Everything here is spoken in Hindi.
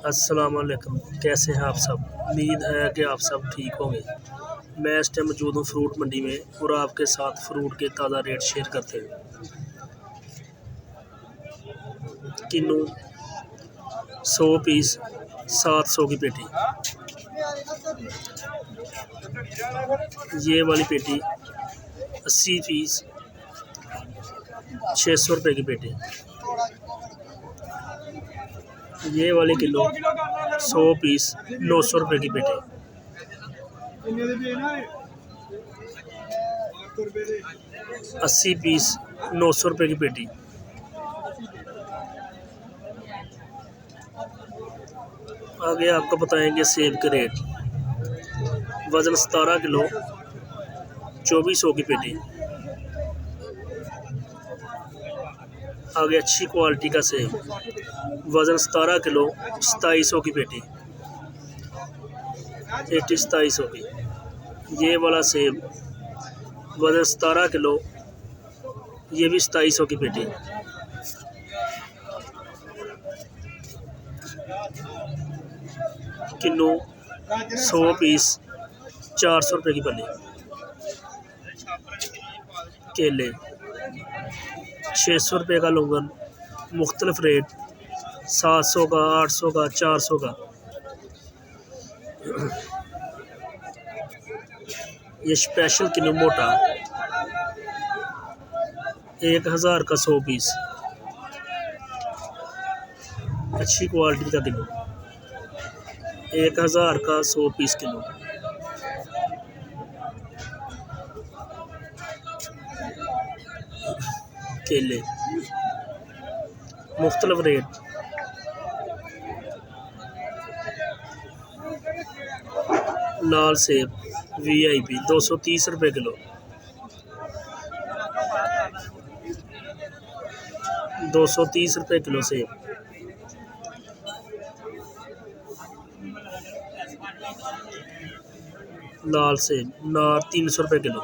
अस्सलाम वालेकुम। कैसे हैं आप सब? उम्मीद है कि आप सब ठीक होंगे। मैं इस टाइम मौजूद हूँ फ्रूट मंडी में और आपके साथ फ्रूट के ताज़ा रेट शेयर करते हैं। किन्नू 100 पीस 700 की पेटी। ये वाली पेटी 80 पीस 600 रुपये की पेटी। ये वाली किलो 100 पीस 900 रुपये की पेटी। 80 पीस 900 रुपये की पेटी। आगे आपको बताएंगे सेब के रेट। वज़न 17 किलो 2400 की पेटी। आगे अच्छी क्वालिटी का सेब वज़न 17 किलो 2700 की पेटी। पेटी 2700 की। ये वाला सेब वज़न 17 किलो, ये भी 2700 की पेटी। किन्नू 100 पीस 400 रुपये की पली। केले 600 रुपये का लोगन, मुख्तलिफ रेट 700 का, 800 का, 400 का। ये स्पेशल किन्नू मोटा 1000 का 100 पीस। अच्छी क्वालिटी का किन्नू 1000 का 100 पीस किलो। केले मुख्तलिफ रेट। लाल सेब VIP 230 रुपये किलो। 230 रुपये किलो सेब। लाल सेब नार 300 रुपये किलो।